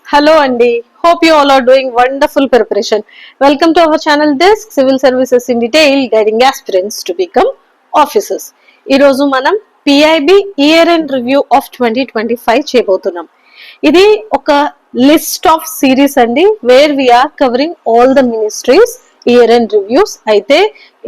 Hello Andy. Hope you all are doing wonderful preparation. Welcome to our channel Desk Civil Services in Detail, guiding aspirants to become officers. ఈ రోజు మనం PIB year end review of 2025 చేయబోతున్నాం. ఇది ఒక list of series అండి, where we're covering all the ministries year end reviews. అయితే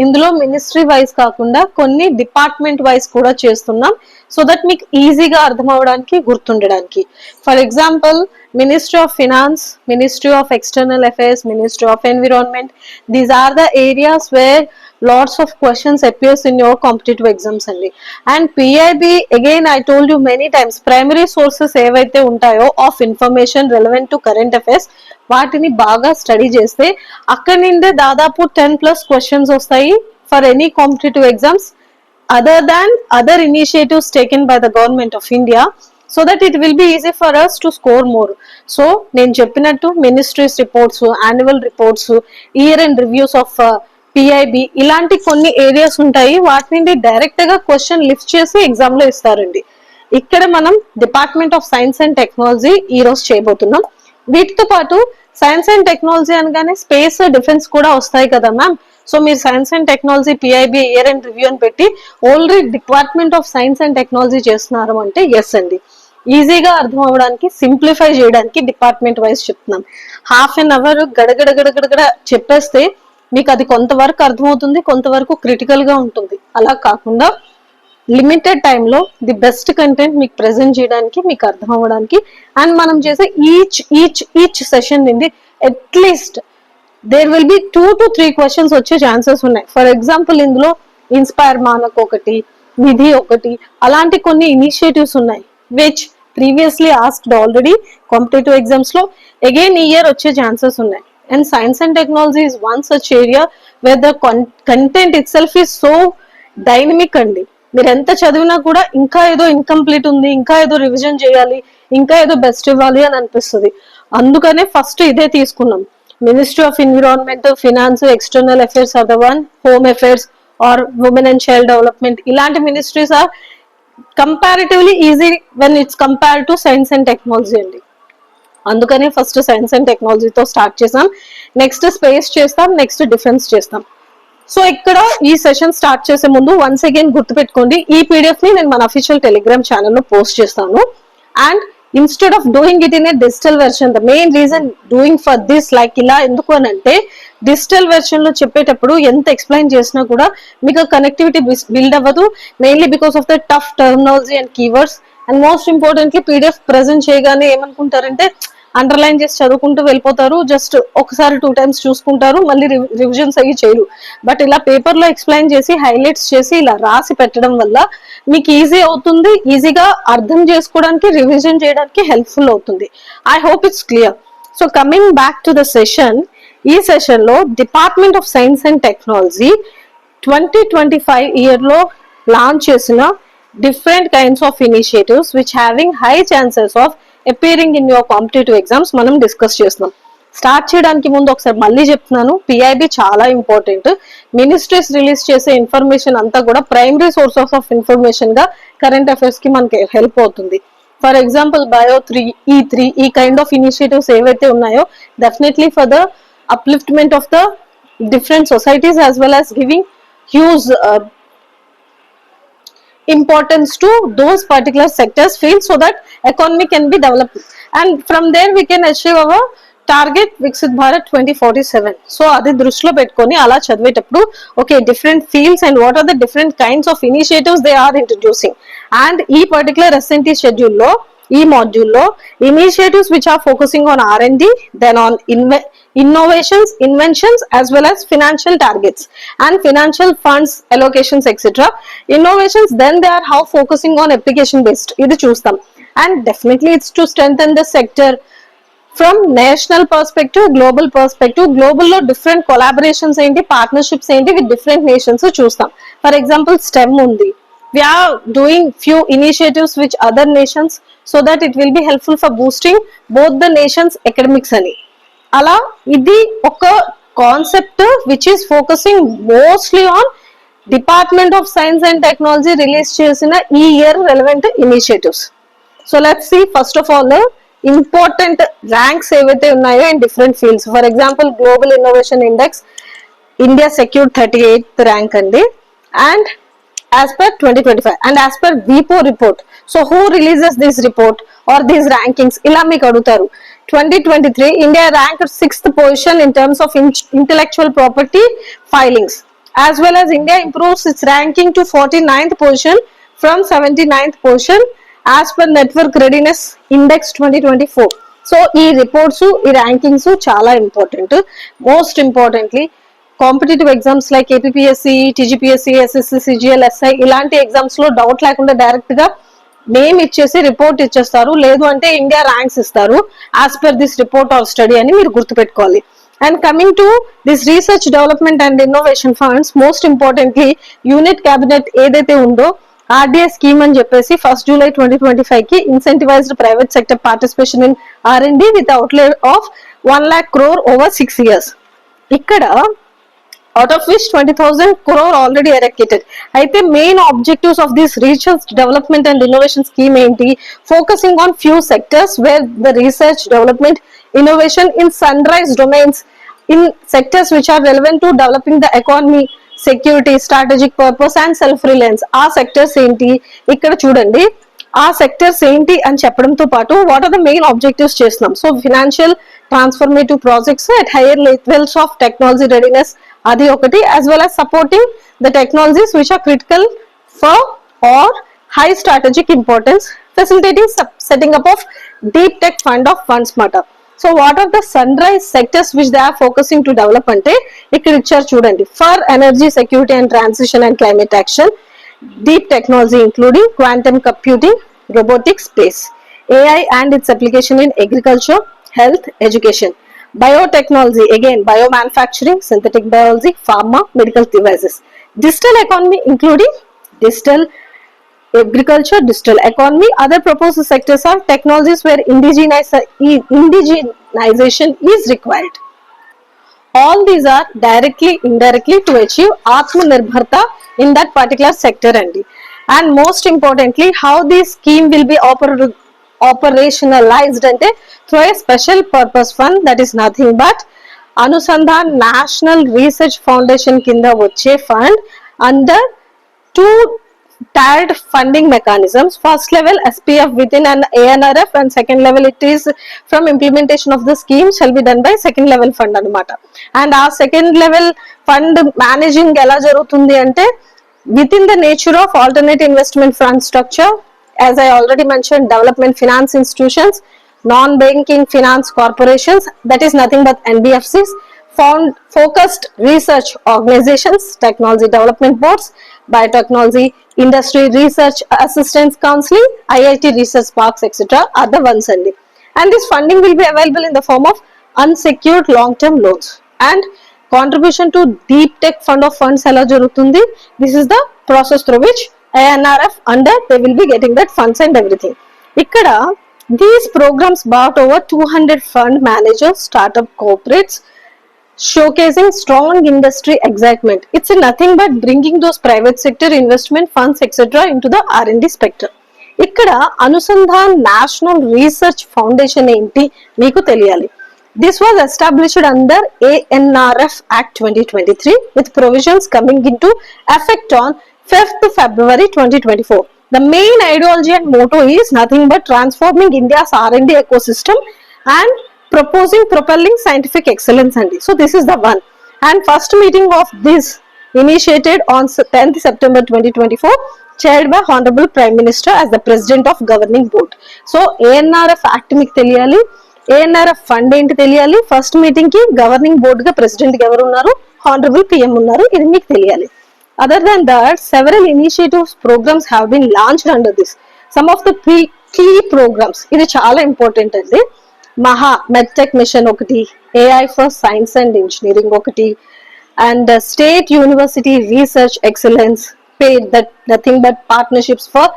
ఇందులో ministry wise కాకుండా కొన్ని డిపార్ట్మెంట్ వైజ్ కూడా చేస్తున్నాం, సో దట్ మీకు ఈజీగా అర్థం అవడానికి గుర్తుండడానికి. For example, Ministry of Finance, Ministry of External Affairs, Ministry of Environment. These are the areas where lots of questions appears in your competitive exams only. And PIB, again I told you many times, primary sources ఏవైతే ఉంటాయో of information relevant to current affairs, వాటిని బాగా study చేస్తే అక్కడి నుండే దాదాపు 10+ questions వస్తాయి for any competitive exams other than other initiatives taken by the government of India, so that it will be easy for us to score more. So నేను చెప్పినట్టు ministries reports, annual reports, year and reviews of PIB ఇలాంటి కొన్ని areas ఉంటాయి, వాటి నుండి direct గా question lift చేసి exam లో ఇస్తారండి. ఇక్కడ మనం department of science and technology ఈ రోజు చేయబోతున్నాం. వీటితో పాటు సైన్స్ అండ్ టెక్నాలజీ అనగానే స్పేస్, డిఫెన్స్ కూడా వస్తాయి కదా మ్యామ్. సో మీరు science and technology PIB year and review అని పెట్టి only department of science and technology చేస్తున్నారు అంటే ఎస్ అండి. ఈజీగా అర్థం అవ్వడానికి, సింప్లిఫై చేయడానికి డిపార్ట్మెంట్ వైజ్ చెప్తున్నాం. హాఫ్ అన్ అవర్ గడగడ చెప్పేస్తే మీకు అది కొంతవరకు అర్థమవుతుంది, కొంతవరకు క్రిటికల్ గా ఉంటుంది. అలా కాకుండా లిమిటెడ్ టైంలో ది బెస్ట్ కంటెంట్ మీకు ప్రెజెంట్ చేయడానికి, మీకు అర్థం అవ్వడానికి, అండ్ మనం చేసే ఈచ్ సెషన్ నుండి at least there will be 2 to 3 questions వచ్చే ఛాన్సెస్ ఉన్నాయి. ఫర్ ఎగ్జాంపుల్, ఇందులో ఇన్స్పైర్ మానక్ ఒకటి, నిధి ఒకటి, అలాంటి కొన్ని ఇనిషియేటివ్స్ ఉన్నాయి which previously asked already competitive exams లో. అగైన్ ఈ ఇయర్ వచ్చే ఛాన్సెస్ ఉన్నాయి. And science and technology is one such area where the content itself is so dynamic అండి. మీరు ఎంత చదివినా కూడా ఇంకా ఏదో ఇన్కంప్లీట్ ఉంది, ఇంకా ఏదో రివిజన్ చేయాలి, ఇంకా ఏదో బెస్ట్ ఇవ్వాలి అని అనిపిస్తుంది. అందుకనే ఫస్ట్ ఇదే తీసుకున్నాం. Ministry of environment, finance, external affairs or the one, home affairs or women and child development, ఇలాంటి ministries are comparatively easy when it's compare to science and technology అండి. అందుకనే ఫస్ట్ సైన్స్ అండ్ టెక్నాలజీతో start చేసాం, next space చేస్తాం, next defence చేస్తాం. So ఇక్కడ ఈ session start చేసే ముందు వన్స్ అగైన్ గుర్తుపెట్టుకోండి, ఈ PDF ని నేను మన అఫీషియల్ టెలిగ్రామ్ ఛానల్లో పోస్ట్ చేస్తాను. And instead of doing it in a digital version, the main reason doing for this like ఇలా ఎందుకు అని అంటే, డిజిటల్ వెర్షన్ లో చెప్పేటప్పుడు ఎంత ఎక్స్ప్లెయిన్ చేసినా కూడా మీకు కనెక్టివిటీ బిల్డ్ అవ్వదు, mainly because of the tough terminology and keywords. And most importantly PDF present చేయగానే ఏమనుకుంటారంటే అండర్లైన్ చేసి చదువుకుంటూ వెళ్ళిపోతారు, జస్ట్ ఒకసారి 2 times చూసుకుంటారు, మళ్ళీ రివిజన్స్ అయ్యి చేయరు. బట్ ఇలా పేపర్ లో ఎక్స్ప్లెయిన్ చేసి హైలైట్స్ చేసి ఇలా రాసి పెట్టడం వల్ల మీకు ఈజీ అవుతుంది, ఈజీగా అర్థం చేసుకోవడానికి, రివిజన్ చేయడానికి హెల్ప్ఫుల్ అవుతుంది. I hope it's clear. So coming back to the session, ఈ సెషన్ లో department of science and technology 2025 year లో లాంచ్ చేసిన different kinds of initiatives which having high chances of appearing in your competitive exams మనం discuss చేస్తున్నాం. Start చేయడానికి ముందు ఒకసారి మళ్ళీ చెప్తున్నాను, PIB చాలా ఇంపార్టెంట్. మినిస్ట్రీస్ రిలీజ్ చేసే ఇన్ఫర్మేషన్ అంతా కూడా ప్రైమరీ సోర్సెస్ ఆఫ్ ఇన్ఫర్మేషన్ గా కరెంట్ అఫైర్స్ కి మనకి హెల్ప్ అవుతుంది. ఫర్ ఎగ్జాంపుల్ బయో 3, E3 ఈ కైండ్ ఆఫ్ ఇనిషియేటివ్స్ ఏవైతే ఉన్నాయో definitely for the upliftment of the different societies as well as giving huge importance to those particular sectors field, so that economy can be developed and from there we can achieve our target Viksit Bharat 2047. So అది దృష్టిలో పెట్టుకొని అలా చదివేటప్పుడు okay, different fields and what are the different kinds of initiatives they are introducing. And ఈ particular SNT షెడ్యూల్లో, ఈ మాడ్యూల్లో initiatives which are focusing on R&D, then on innovations, inventions as well as financial targets and financial funds allocations etc. Innovations, then they are how focusing on application based, ఇది చూస్తాం. And definitely it's to strengthen the sector from national perspective, global perspective. Global లో different collaborations ఏంటి, partnerships ఏంటి with different nations చూస్తాం. For example, STEM ఉంది, we are doing few initiatives with other nations so that it will be helpful for boosting both the nations academics అని. అలా ఇది ఒక concept which is focusing mostly on department of science and technology release చేసిన ఈ year relevant initiatives. So let's see first of all important ranks ఏవైతే ఉన్నాయో in different fields. For example global innovation index India secured 38th rank అండి, and as per 2025 and as per WIPO report. So who releases this report or these rankings? ఇలా మీకు అడుగుతారు. 2023 India ranked 6th position in terms of intellectual property filings, as well as India improves its ranking to 49th position from 79th position as per Network Readiness Index 2024. So ఈ reports, ఈ rankings చాలా important. Most importantly competitive exams like APSC, TGPSC, SSC, CGL, SI ఇలాంటి exams లో doubt లేకుండా direct గా name ఇచ్చేసి report ఇచ్చేస్తారు, లేదు అంటే ఇండియా ర్యాంక్స్ ఇస్తారు as per this report of study అని మీరు గుర్తుపెట్టుకోవాలి. And coming to this research development and innovation funds, most importantly unit cabinet ఏదైతే ఉందో ఆర్డిఐ స్కీమ్ అని చెప్పేసి 1st July 2025 కి incentivized private sector participation in R&D with outlay of 1 lakh crore over 6 years. ఇక్కడ out of which 20,000 crore already allocated. అయితే main objectives of this research development and innovation scheme ఏంటి? Focusing on few sectors where the research development innovation in sunrise domains in sectors which are relevant to developing the economy, security, strategic purpose and self reliance. ఆ sectors ఏంటి ఇక్కడ చూడండి. ఆ sectors ఏంటి అని చెప్పడంతో పాటు what are the main objectives చేస్తున్నాం. So financial transformative projects at higher levels of technology readiness, అది ఒకటి, as well as supporting the technologies which are critical for or high strategic importance, facilitating setting up of deep tech fund of funds matter. So what are the sunrise sectors which they are focusing to develop ante ikkada ichcharu chudandi. For energy security and transition and climate action, deep technology including quantum computing, robotics, space, AI and its application in agriculture, health, education, biotechnology, again biomanufacturing, synthetic biology, pharma, medical devices, digital economy including digital agriculture, digital economy. Other proposed sectors are technologies where indigenization is required. All these are directly, indirectly to achieve Atmanirbharta in that particular sector andi. And most importantly, how this scheme will be operationalized ante through a special purpose fund, that is nothing but Anusandhan National Research Foundation kinda vache fund under two tiered funding mechanisms. First level SPF within an ANRF and second level it is from implementation of the scheme shall be done by second level fund anamata. And our second level fund managing ela jarugutundi ante within the nature of alternate investment fund structure, as I already mentioned, development finance institutions, non-banking finance corporations, that is nothing but NBFCs, focused research organizations, technology development boards, biotechnology, industry research assistance counseling, IIT research parks, etc. are the ones only. And this funding will be available in the form of unsecured long-term loans. And contribution to deep tech fund of funds ela jarugutundi. This is the process through which ANRF under they will be getting that funds and everything. Ikkada these programs brought over 200 fund managers, startup corporates, showcasing strong industry excitement. It's nothing but bringing those private sector investment funds etc. into the R&D spectrum. ikkada Anusandhan National Research Foundation enti meeku teliyali. This was established under ANRF Act 2023 with provisions coming into effect on 5th February 2024. The main ideology and motto is nothing but transforming India's R&D ecosystem and propelling scientific excellence. So this is the one. And first meeting of this initiated on 10th September 2024, chaired by Honorable Prime Minister as the President of Governing Board. So ANRF Act మీకు తెలియాలి, ANRF fund ఏంటి తెలియాలి, first meeting కి governing board గా president ఎవరు ఉన్నారు, honourable PM ఉన్నారు, ఇది మీకు తెలియాలి. Other than that, several initiatives, programs have been launched under this. Some of the key programs, ఇది చాలా ఇంపార్టెంట్ అండి. మహా మెడ్టెక్ మిషన్ ఒకటి, AI for Science and Engineering ఒకటి, and State University Research Excellence, paid that nothing but partnerships for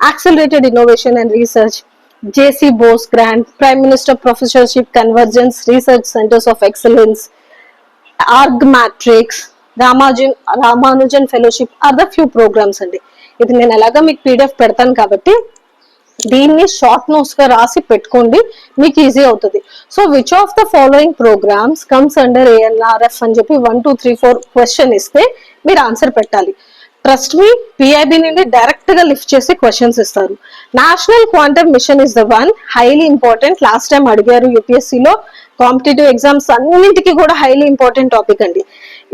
accelerated innovation and research, JC Bose Grant, Prime Minister Professorship Convergence Research Centers of Excellence, ARG Matrix, Ramanujan Fellowship are the few programs అండి. ఇది నేను ఎలాగా మీకు PDF పెడతాను కాబట్టి దీన్ని short notes గా రాసి పెట్టుకోండి, మీకు ఈజీ అవుతుంది. So which of the following programs comes under ANRF అని చెప్పి 1 2 3 4 క్వశ్చన్ ఇస్తే మీరు ఆన్సర్ పెట్టాలి. ట్రస్ట్ మీ, పిఐబి నుండి డైరెక్ట్ గా లిఫ్ట్ చేసి క్వశ్చన్స్ ఇస్తారు. National quantum mission is the one, highly important. Last time అడిగారు యూపీఎస్సీలో, కాంపిటేటివ్ ఎగ్జామ్స్ అన్నింటికి కూడా హైలీ ఇంపార్టెంట్ టాపిక్ అండి.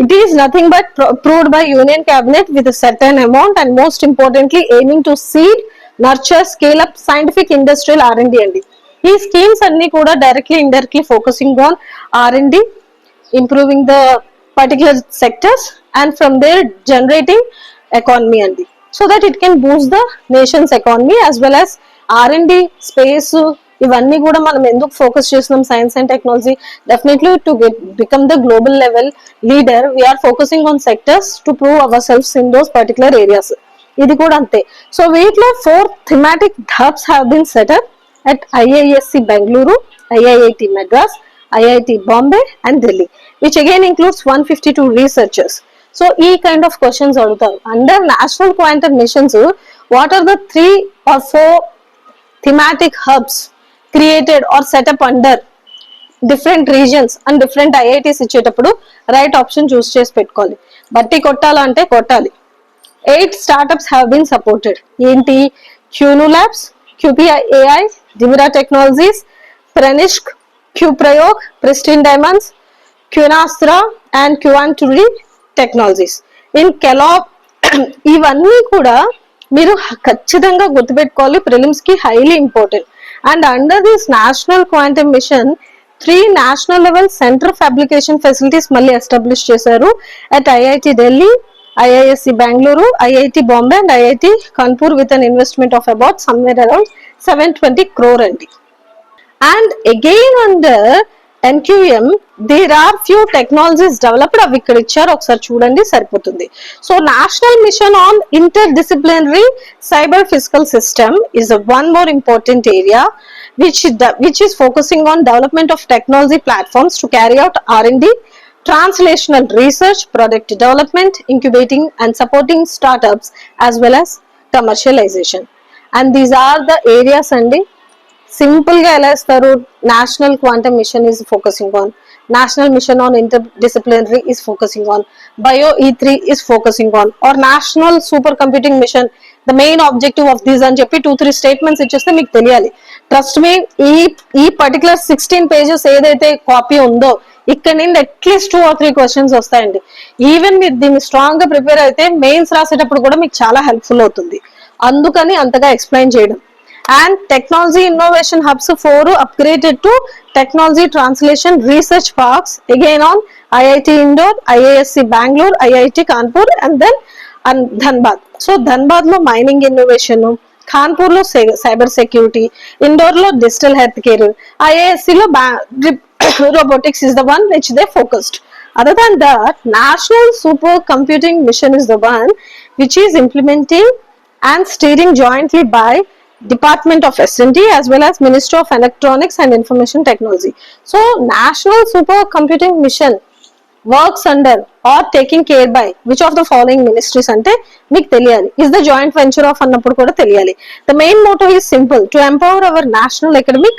It is nothing but approved by Union Cabinet with a certain amount and most importantly aiming to seed, nurture, scale up scientific industrial R&D అండి. ఈ schemes అన్ని కూడా directly indirectly focusing on R&D, improving the particular sectors and from there generating economy అండి, so that it can boost the nation's economy as well as R&D space. ఇవన్నీ కూడా మనం ఎందుకు focus చేస్తున్నాం science and technology? Definitely to become the global level leader, we're focusing on sectors to prove ourselves in those particular areas. ఇది కూడా అంతే. So వీటిలో 4 thematic hubs have been set up at IISc Bengaluru, IIT Madras, IIT Bombay and Delhi, which again includes 152 researchers. So e kind of questions adugaru. Under national quantum missions, what are the 3 or 4 thematic hubs created or set up under different regions and different IITs ఇచ్చేటప్పుడు right option choose చేసి పెట్టుకోవాలి. బట్టి కొట్టాలంటే కొట్టాలి. 8 startups have been supported. ఏంటి? Qnu Labs, QPAI, Dimira Technologies, Pranishk, QPrayog, Pristine Diamonds, Qnastra and Quanturi Technologies. In Kellogg ఇవన్నీ కూడా మీరు ఖచ్చితంగా గుర్తుపెట్టుకోవాలి, ప్రిలిమ్స్ కి highly important. And under this national quantum mission 3 national level centre of application facilities మళ్ళీ establish చేశారు at IIT Delhi, IISc Bangalore, IIT Bombay and IIT Kanpur with an investment of about somewhere around 720 crore అండి. And again under NQM there are few technologies developed, అవి ఇక్కడ ఇచ్చారు, ఒకసారి చూడండి సరిపోతుంది. So national mission on interdisciplinary cyber physical system is a one more important area which is focusing on development of technology platforms to carry out R&D, translational research, product development, incubating and supporting startups as well as commercialization. And these are the areas అండి. Simple గా ఎలా ఇస్తారు? National quantum mission is focusing on, national mission on interdisciplinary is focusing on, bio E3 is focusing on, or national super computing mission the main objective of this అని చెప్పి 2-3 statements ఇచ్చేస్తే మీకు తెలియాలి. Trust me, ఈ particular 16 pages ఏదైతే copy ఉందో ఇక్కడ నుండి అట్లీస్ట్ 2 or 3 క్వశ్చన్స్ వస్తాయండి. ఈవెన్ మీరు దీన్ని స్ట్రాంగ్ గా ప్రిపేర్ అయితే మెయిన్స్ రాసేటప్పుడు కూడా మీకు చాలా హెల్ప్ఫుల్ అవుతుంది, అందుకని అంతగా ఎక్స్ప్లెయిన్ చేయడం. And technology innovation hubs 4 upgraded to technology translation research parks again on IIT Indore, IISc Bangalore, IIT Kanpur and then Dhanbad. So Dhanbad lo mining innovation, Kanpur lo cyber security, Indore lo digital healthcare, IISc lo robotics is the one which they focused. Other than that, national supercomputing mission is the one which is implementing and steering jointly by Department of S&T as well as Ministry of Electronics and Information Technology. So National Supercomputing Mission works under or taking care by which of the following ministries ante meeku teliyali, is the joint venture of annappudu kuda teliyali. The main motto is simple: to empower our national academic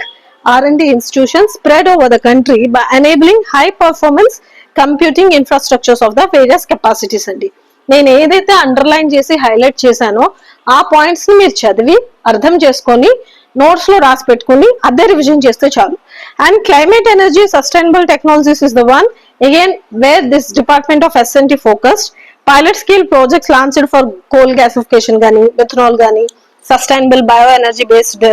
R&D institutions spread over the country by enabling high performance computing infrastructures of the various capacities andi. నేను ఏదైతే underline చేసి highlight చేశానో ఆ points ని మీరు చదివి అర్థం చేసుకొని నోట్స్ లో రాసి పెట్టుకుని అదే రివిజన్ చేస్తే చాలు. And climate energy sustainable technologies is the one again where this department of S&T focused. Pilot scale projects launched for coal gasification కానీ, మెథనాల్ కానీ, sustainable bio energy based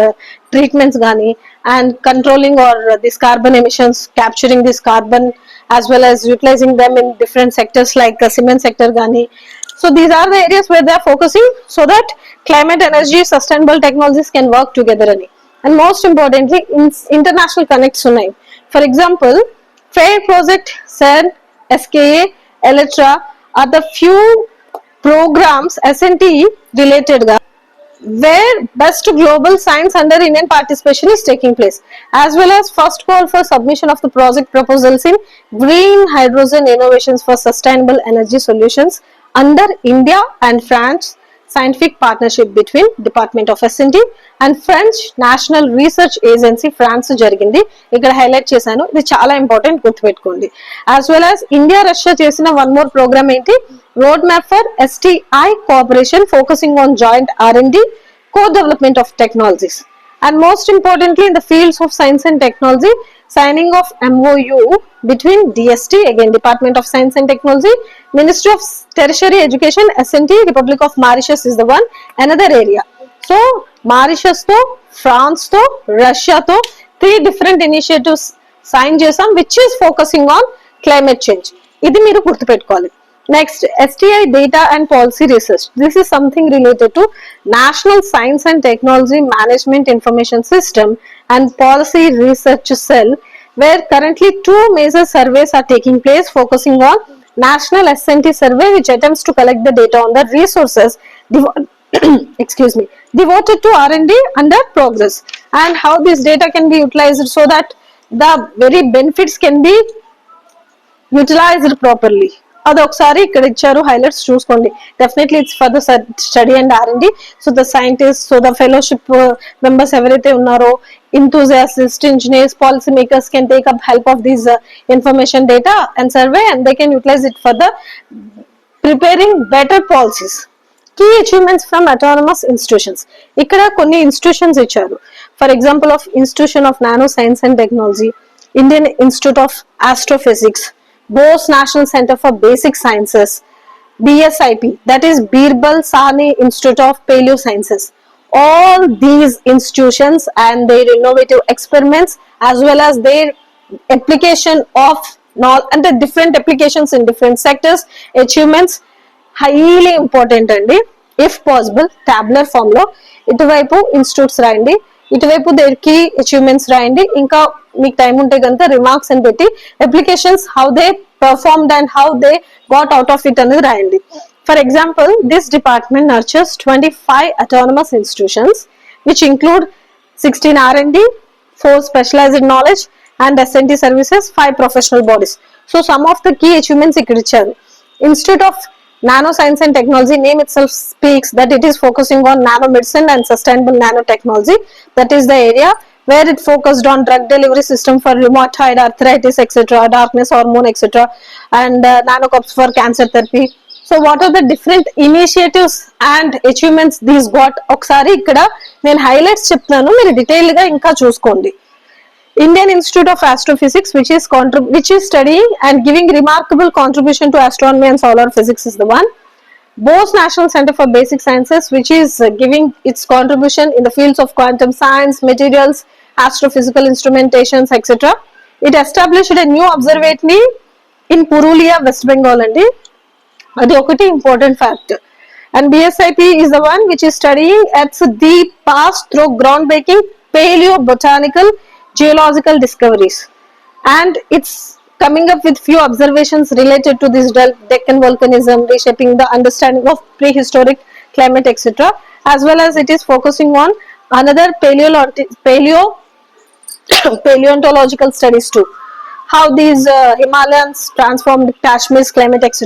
treatments కానీ, and controlling or this carbon emissions, capturing this carbon as well as utilizing them in different sectors like cement sector gani. So these are the areas where they are focusing so that climate, energy, sustainable technologies can work together ani. And most importantly international connects unnai. For example, FAIR project, CERN, SKA, ELECTRA are the few programs S&T related ga where best global science under Indian participation is taking place, as well as first call for submission of the project proposals in green hydrogen innovations for sustainable energy solutions under India and France scientific partnership between Department of S&T and French National Research Agency France జరిగింది. ఇక్కడ highlight చేశాను, ఇది చాలా important, గుర్తుపెట్టుకోండి. As well as India Russia చేసిన one more programme ఏంటి, road map for STI cooperation focusing on joint R&D co-development of technologies. And most importantly, in the fields of science and technology, signing of MOU between DST, again Department of Science and Technology, Ministry of Tertiary Education, S&T, Republic of Mauritius is the one, another area. So Mauritius to, France to, Russia to, 3 different initiatives sign chesam which is focusing on climate change. ఇది మీరు గుర్తుపెట్టుకోవాలి. Next, STI data and policy research. This is something related to National Science and Technology Management Information System and Policy Research Cell, where currently 2 major surveys are taking place focusing on National S&T survey, which attempts to collect the data on the resources devoted to R&D under progress, and how this data can be utilized so that the very benefits can be utilized properly. అది ఒకసారి ఇక్కడ ఇచ్చారు, highlights చూసుకోండి. Definitely it's for the study and R&D. So the scientist, so the fellowship members ఎవరైతే ఉన్నారో, enthusiasts, engineers, policy makers can take up help of these information data and survey, and they can utilize it for the preparing better policies. Key achievements from autonomous institutions. ఇక్కడ కొన్ని institutions ఇచ్చారు. For example of institution of nano science and technology, Indian institute of astrophysics, Bose National Center for Basic Sciences, BSIP, that is Birbal Sahni Institute of Paleosciences. All these institutions and their innovative experiments as well as their application of knowledge and the different applications in different sectors, achievements highly important అండి. If possible tabular form లో ఇటువైపు institutes రాయండి, ఇటువైపు there key achievements రాయండి. ఇంకా మీకు time ఉంటే కనుక రిమార్క్స్ అని పెట్టి applications how they performed and how they got out of it అనేది రాయండి. For example, this department nurtures 25 autonomous institutions which include 16 R&D, 4 specialized knowledge and S&T services, 5 professional bodies. So some of the key achievements ఇక్కడ ఇచ్చారు. Institute of Nano Science and Technology, name itself speaks that it is focusing on nanomedicine and sustainable nanotechnology. That is the area where it focused on drug delivery system for rheumatoid arthritis, etc., darkness hormone, etc., and nanocups for cancer therapy. So what are the different initiatives and achievements these got? ఒకసారి ఇక్కడ నేను highlights చెప్తాను, మీరు detail గా ఇంకా చూసుకోండి. Indian Institute of Astrophysics, which is studying and giving remarkable contribution to astronomy and solar physics is the one. Bose National Center for Basic Sciences, which is giving its contribution in the fields of quantum science, materials, astrophysical instrumentations, etc. It established a new observatory in Purulia, West Bengal, and అది ఒకటి important fact. And BSIP is the one which is studying at the past through groundbreaking paleobotanical geological discoveries, and it's coming up with few observations related to this Deccan volcanism, reshaping the understanding of prehistoric climate, etc., as well as it is focusing on another paleontological studies too, how these Himalayans transformed Kashmir's climate, etc.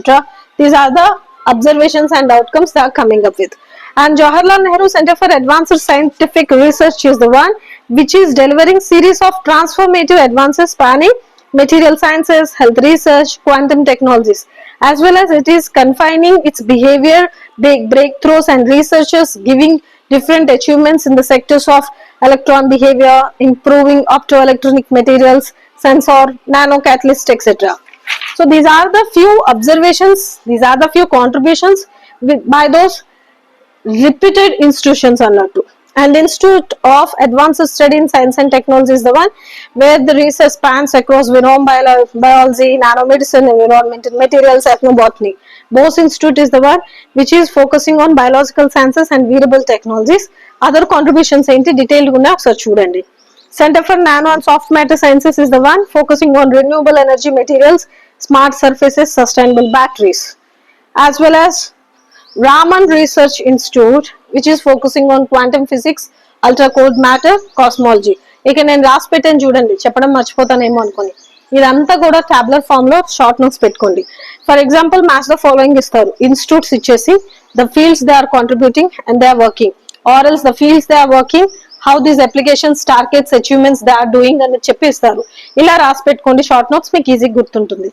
These are the observations and outcomes they are coming up with. And Jawaharlal Nehru Center for Advanced Scientific Research is the one which is delivering series of transformative advances spanning material sciences, health research, quantum technologies, as well as it is confining its behavior breakthroughs and researchers giving different achievements in the sectors of electron behavior, improving optoelectronic materials, sensor, nano catalyst, etc. So these are the few observations, these are the few contributions by those reputed institutions అన్నట్టు. And Institute of Advanced Study in Science and Technology is the one where the research spans across genome biology, nanomedicine, environmental materials, ethnobotany. Bose Institute is the one which is focusing on biological sciences and wearable technologies. Other contributions ఏంటి detailed గా ఒకసారి చూడండి. Center for Nano and Soft Matter Sciences is the one focusing on renewable energy materials, smart surfaces, sustainable batteries, as well as Raman Research Institute, which is focusing on quantum physics, ultra cold matter, cosmology. ఇక నేను రాసి పెట్టాను చూడండి, చెప్పడం మర్చిపోతానేమో అనుకోని. ఇదంతా కూడా tablet form లో షార్ట్ నోట్స్ పెట్టుకోండి. For example maths the following ఇస్తారు, ఇన్స్టిట్యూట్స్ ఇచ్చేసి the fields they are contributing and they are working, or else the fields they are working, how these applications targets achievements they are doing అని చెప్పి ఇస్తారు. ఇలా రాసి పెట్టుకోండి, short notes మీకు easy గుర్తుంటుంది.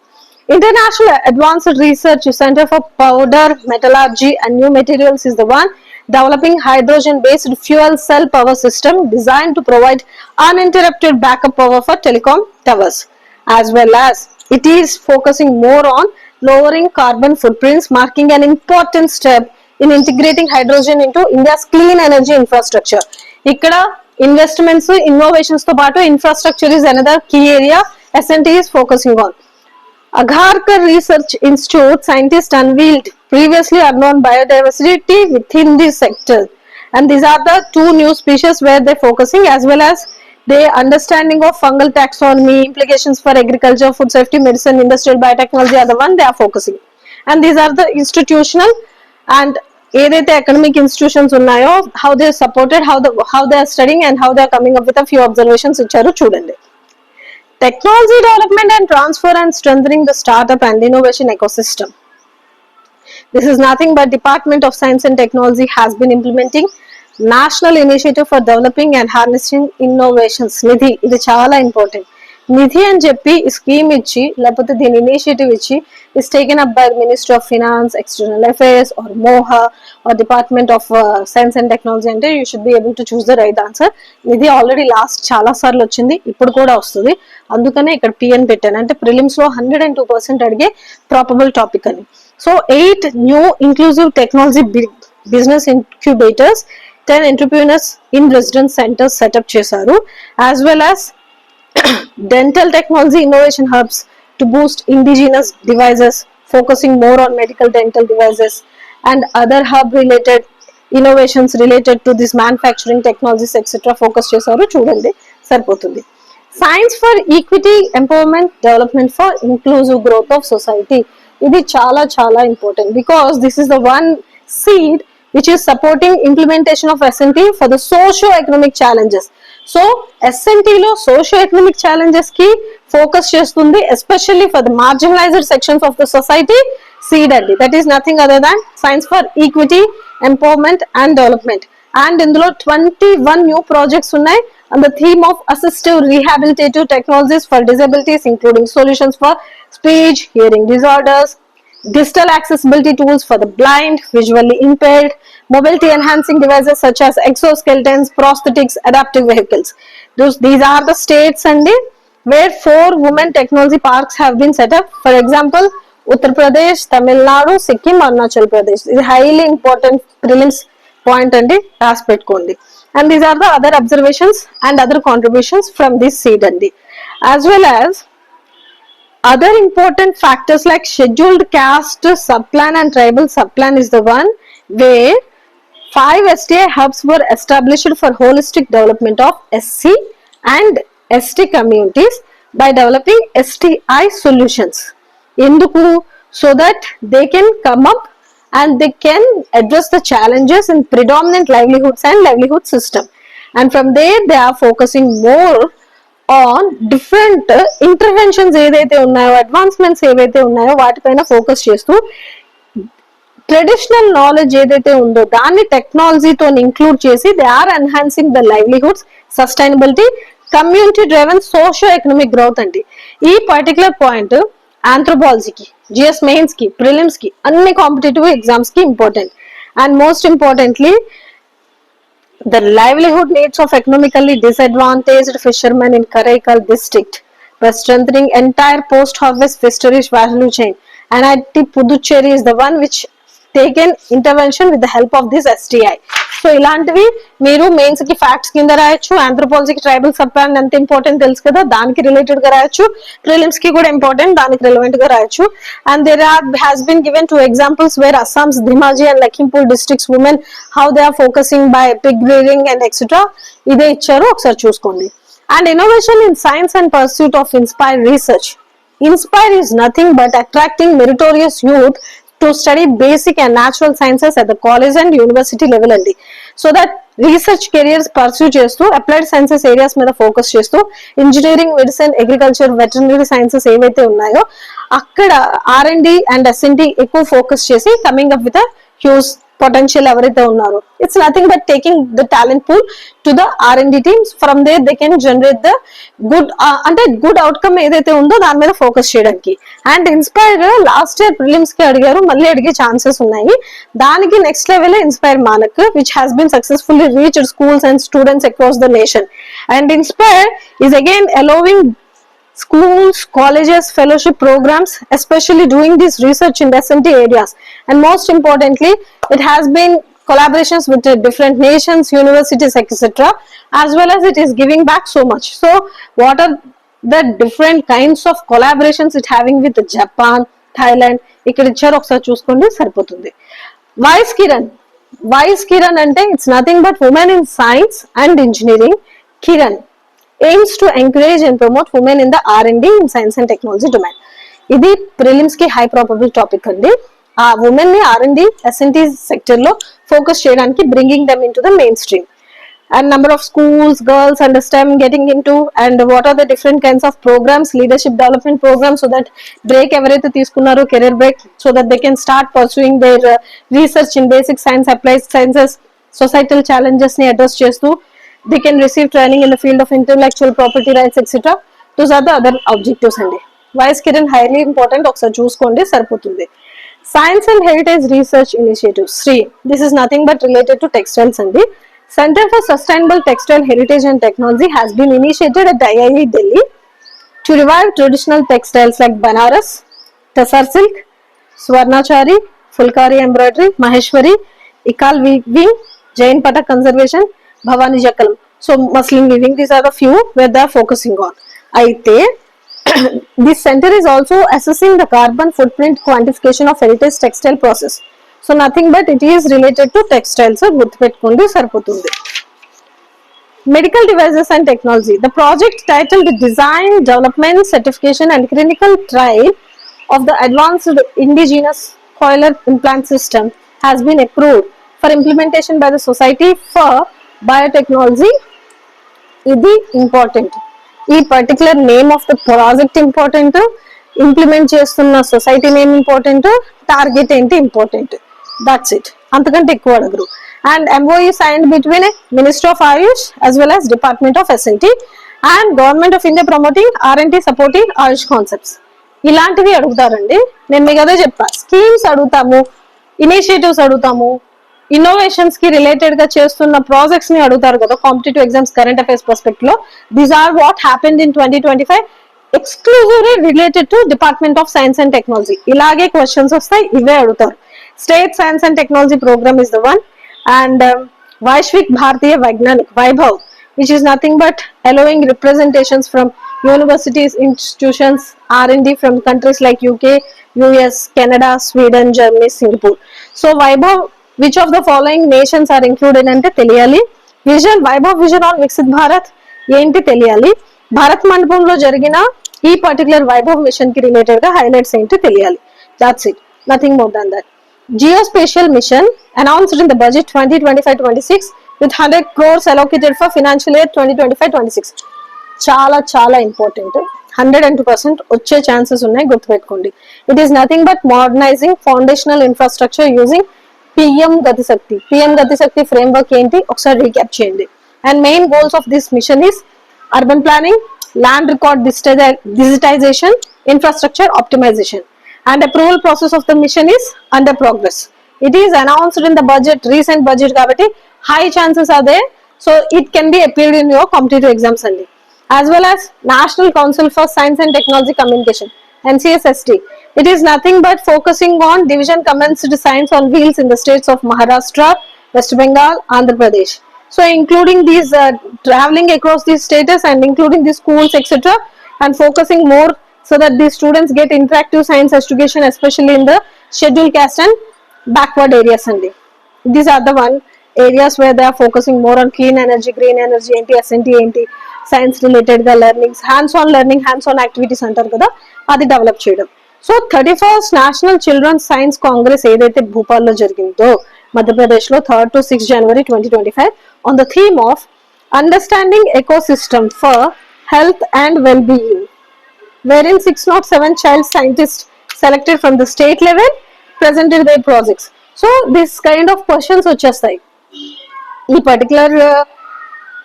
International Advanced Research Center for Powder Metallurgy and New Materials is the one developing hydrogen-based fuel cell power system designed to provide uninterrupted backup power for telecom towers. As well as it is focusing more on lowering carbon footprints, marking an important step in integrating hydrogen into India's clean energy infrastructure. Ikkada investments, innovations to paatu infrastructure is another key area S&T is focusing on. Agharkar Research Institute scientists unveiled previously unknown biodiversity within this sector, and these are the two new species where they're focusing, as well as the understanding of fungal taxonomy, implications for agriculture, food safety, medicine, industrial biotechnology are the one they are focusing. And these are the institutional and ఏదైతే academic institutions ఉన్నాయో, how they are supported, how they are studying and how they are coming up with a few observations ఇచ్చారు చూడండి. Technology development and transfer and strengthening the startup and innovation ecosystem. This is nothing but Department of Science and Technology has been implementing National Initiative for Developing and Harnessing Innovations. Nidhi, ఇది చాలా important. నిధి అని చెప్పి ఈ scheme ఇచ్చి లేకపోతే దీని initiative ఇచ్చి is taken up by ministry of finance, external affairs or MoHA or department of science and technology అంటే you should be able to choose the right answer. Nidhi already last చాలా సార్లు వచ్చింది, ఇప్పుడు కూడా వస్తుంది, అందుకనే ఇక్కడ పిఎన్ పెట్టాను. అంటే ప్రిలిమ్స్ లో 102% అడిగే ప్రాపబుల్ టాపిక్ అని. So 8 new inclusive technology business incubators, 10 entrepreneurs in residence centers setup చేశారు. As well as dental technology innovation hubs to boost indigenous devices, focusing more on medical dental devices and other hub related innovations related to this manufacturing technologies etc. focus chesaru chudandi sarpotundi. Science for equity, empowerment, development for inclusive growth of society. Idi chala chala important because this is the one seed which is supporting implementation of S&T for the socio-economic challenges. So S&T లో socio economic challenges కి focus చేస్తుంది, especially for the marginalized sections of the society. Seed అండి, that is nothing other than science for equity, empowerment and development. And ఇందులో 21 new projects ఉన్నాయి on the theme of assistive rehabilitative technologies for disabilities, including solutions for speech, hearing disorders, digital accessibility tools for the blind, visually impaired, mobility enhancing devices such as exoskeletons, prosthetics, adaptive vehicles. These are the states and where 4 women technology parks have been set up. For example, Uttar Pradesh, Tamil Nadu, Sikkim, Arunachal Pradesh. This is highly important prelims point and aspect kondi. And these are the other observations and other contributions from this seed and as well as other important factors like scheduled caste subplan and tribal subplan is the one where 5 STI hubs were established for holistic development of SC and ST communities by developing STI solutions. Enduku, so that they can come up and they can address the challenges in predominant livelihoods and livelihood system. And from there they are focusing more on different interventions ఏదైతే ఉన్నాయో, advancements ఏవైతే ఉన్నాయో వాటిపైన focus చేస్తూ traditional knowledge ఏదైతే ఉందో దాన్ని టెక్నాలజీతో ఇంక్లూడ్ చేసి they are enhancing the livelihoods, sustainability, community driven socio economic growth అండి. ఈ పర్టికులర్ పాయింట్ ఆంథ్రోపాలజీకి, జిఎస్ మెయిన్స్ కి, ప్రిలిమ్స్ కి, అన్ని కాంపిటేటివ్ ఎగ్జామ్స్ కి important. And most importantly the livelihood needs of economically disadvantaged fishermen in Karaikal district by strengthening entire post-harvest fisheries value chain. NIT Puducherry is the one which taken intervention with the help of this STI. So ఇలాంటివి మీరు mains కి facts కింద రాయొచ్చు, ఆంథ్రోపాలజీకి tribal sub plan ఎంత important తెలుసు కదా దానికి related గా రాయొచ్చు, ప్రిలిమ్స్ కి కూడా ఇంపార్టెంట్ దానికి రిలవెంట్ గా రాయొచ్చు. And there has been given 2 examples where Assam's Dhemaji and Lakhimpur districts women how they are focusing by pig breeding and etcetera. ఇదే ఇచ్చారు, ఒకసారి చూసుకోండి. And innovation in science and pursuit of inspire research. Inspire is nothing but attracting meritorious youth to study basic and natural sciences at the college and university level and so that research careers pursue చేస్తూ applied sciences areas మీద focus చేస్తూ engineering, medicine, agriculture, veterinary sciences ఏవైతే ఉన్నాయో అక్కడ R&D and S&T ఎక్కువ focus చేసి coming up with huge potential ఎవరైతే ఉన్నారో, it's nothing but taking the talent pool to the R&D teams. From there they can generate the good అంటే good outcome ఏదైతే ఉందో దాని మీద ఫోకస్ చేయడానికి. And INSPIRE last year prelims కి అడిగారు, మళ్ళీ అడిగే ఛాన్సెస్ ఉన్నాయి. దానికి next level INSPIRE Manak which has been successfully reached schools and students across the nation. And INSPIRE is again allowing schools, colleges, fellowship programs, especially doing this research in S&T areas. And most importantly, it has been collaborations with different nations, universities, etc. As well as it is giving back so much. So what are the different kinds of collaborations it having with Japan, Thailand? ఇక్కడ ఇచ్చారు, ఒకసారి చూసుకోండి సరిపోతుంది. Vice Kiran అంటే it's nothing but women in science and engineering. Kiran aims to encourage and promote women in the R&D in science and technology domain. ఇది prelims కి high probable topic అండి. ఆ ఉమెన్ ని R&D, S&T సెక్టర్ లో focus చేయడానికి bringing them into the mainstream. And number of schools, girls and STEM getting into, and what are the different kinds of programmes, leadership development programmes, so that break ఎవరైతే తీసుకున్నారో career break, so that they can start pursuing their research in basic science, applied sciences, societal challenges ని address చేస్తూ they can receive training in the field of intellectual property rights, etc. Those are the other objectives అండి. వైస్ KIRAN highly important, ఒకసారి చూసుకోండి సరిపోతుంది. Science and heritage research initiative SHRI, this is nothing but related to textiles అండి. Center for sustainable textile heritage and technology has been initiated at IIT Delhi to revive traditional textiles like Banaras, Tassar silk, Swarnachari, Fulkari embroidery, Maheshwari, Ikal weaving, Jain Pata conservation, Bhavani Jakalam. So muslin weaving, these are the few where they are focusing on. Aite this center is also assessing the carbon footprint quantification of heritage textile process. So nothing but it is related to textiles. గుర్తుపెట్టుకోండి సరిపోతుంది. Medical devices and technology. The project titled Design, Development, Certification and Clinical Trial of the Advanced Indigenous Cochlear Implant System has been approved for implementation by the Society for Biotechnology. ఇది important. ఈ particular name of the project important, implement చేస్తున్న society name important, target ఏంటి important. That's it, అంతకంటే ఎక్కువ అడగరు. And MOU signed between Ministry of Ayush as well as Department of S&T and Government of India promoting R&D supporting Ayush concepts. ఇలాంటివి అడుగుతారండి. నేను మీకు అదే చెప్పా, స్కీమ్స్ అడుగుతాము, ఇనిషియేటివ్స్ అడుగుతాము, ఇన్నోవేషన్స్ కి రిలేటెడ్ గా చేస్తున్న ప్రాజెక్ట్స్ ని అడుగుతారు కదా competitive exams current affairs perspective లో. These are what happened in 2025 exclusively related to department of science and technology. ఇలాగే క్వశ్చన్స్ వస్తాయి, ఇవే అడుగుతారు. State science and technology program is the one. And Vaishvik Bharatiya Vaigyanik Vaibhav, which is nothing but allowing representations from universities, institutions, R&D from countries like UK, US, Canada, Sweden, Germany, Singapore. So Vaibhav, which of the following nations are included అంటే తెలియాలి. Vision, Vaibhav vision on Viksit Bharat ఏంటి తెలియాలి. భారత్ మండపంలో జరిగిన ఈ particular Vaibhav machine కి related గా highlights ఏంటి తెలియాలి. That's it, nothing more than that. Geospatial mission announced in the budget 2025-26 with 100 crores allocated for financial year 2025-26. చాలా చాలా ఇంపార్టెంట్. 102% వచ్చే ఛాన్సెస్ ఉన్నాయి, గుర్తుపెట్టుకోండి. It is nothing but modernizing foundational infrastructure using PM Gatishakti. PM Gatishakti framework ఏంటి ఒకసారి recap చేయండి. And main goals of this mission is urban planning, land record digitization, infrastructure optimization. And approval process of the mission is under progress. It is announced in the budget, recent budget kabatti high chances are there, so it can be appeared in your competitive exams only. As well as National Council for Science and Technology Communication, NCSST. It is nothing but focusing on division commenced science on wheels in the states of Maharashtra, West Bengal, Andhra Pradesh. So including these traveling across these states and including the schools, etc. and focusing more so that the students get interactive science education, especially in the scheduled caste and backward areas only. These are the one areas where they are focusing more on clean energy, green energy, S&T, science related ga learnings, hands-on learning, hands-on activities antaru kada, adi develop cheyadam. So 31st National Children's Science Congress ఏదైతే భూపాల్లో జరిగిందో మధ్యప్రదేశ్లో 3rd to 6th January 2025 on the theme of Understanding Ecosystem for Health and Well-being, wherein 607 child scientists selected from the state level presented their projects. So this kind of questions వచ్చేస్తాయి. ఈ particular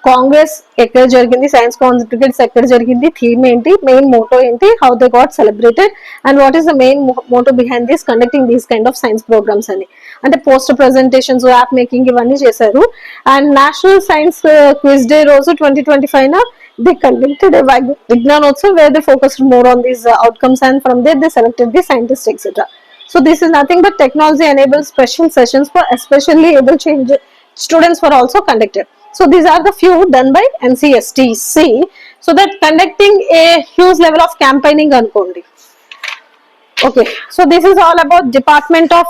Congress ఎక్కడ జరిగింది, science కాన్సర్టిఫికేట్స్ ఎక్కడ జరిగింది, theme ఏంటి, main motto ఏంటి, how they got celebrated and what is the main motto behind this conducting these kind of science programmes అని. అంటే పోస్టర్ ప్రెజెంటేషన్స్, యాప్ మేకింగ్ ఇవన్నీ చేశారు. And national science quiz day రోజు 2025 they conducted a Vignanotsav where they focused more on these outcomes, and from there they selected the scientists, etc. So this is nothing but technology enabled special sessions for especially able students were also conducted. So these are the few done by NCSTC, so that conducting a huge level of campaigning ankondi. Okay, so this is all about Department of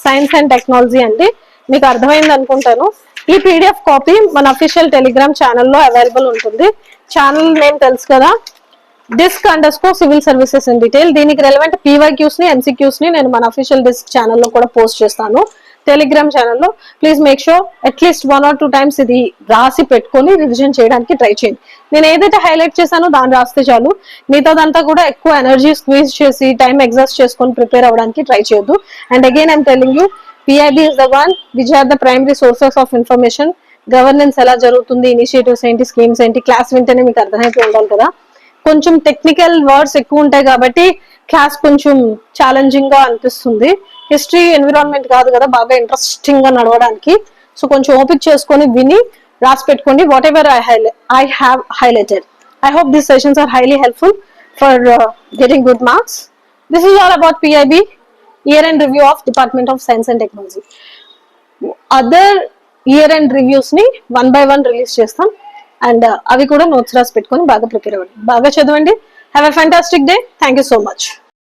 Science and Technology andi. మీకు అర్థమైంది అనుకుంటాను. ఈ PDF copy మన official Telegram ఛానల్లో available ఉంటుంది. Channel name తెలుసు కదా, DISC_Civil Services in Detail. దీనికి రెలవెంట్ PYQs ని, MCQs ని నేను మన అఫీషియల్ డిస్క్ ఛానల్లో కూడా పోస్ట్ చేస్తాను టెలిగ్రామ్ ఛానల్లో. Please make sure at least 1 or 2 times ఇది రాసి పెట్టుకొని రివిజన్ చేయడానికి ట్రై చేయండి. నేను ఏదైతే హైలైట్ చేశానో దాన్ని రాస్తే చాలు. మిగతాదంతా కూడా ఎక్కువ ఎనర్జీ స్క్వీజ్ చేసి టైం ఎగ్జాస్ట్ చేసుకొని ప్రిపేర్ అవ్వడానికి ట్రై చేయొద్దు. And again I'm telling you, PIB is the one which are the primary sources of information. Governance ఎలా జరుగుతుంది, ఇనిషియేటివ్స్ ఏంటి, స్కీమ్స్ ఏంటి, క్లాస్ వింటేనే మీకు అర్థమైపోయి ఉండాలి కదా. కొంచెం టెక్నికల్ వర్డ్స్ ఎక్కువ ఉంటాయి కాబట్టి క్లాస్ కొంచెం ఛాలెంజింగ్ గా అనిపిస్తుంది. హిస్టరీ ఎన్విరాన్మెంట్ కాదు కదా, బాగా ఇంట్రెస్టింగ్ గా నడవడానికి. సో కొంచెం ఓపిక చేసుకొని విని రాసి పెట్టుకోండి. Whatever I have highlighted. I hope these sessions are highly helpful for getting good marks. This is all about PIB year-end review of Department of Science and Technology. Other year-end reviews ని 1 by 1 release చేస్తాం. And అవి కూడా notes రాసి పెట్టుకొని బాగా prepare అవ్వండి, బాగా చదవండి. Have a fantastic day. Thank you so much.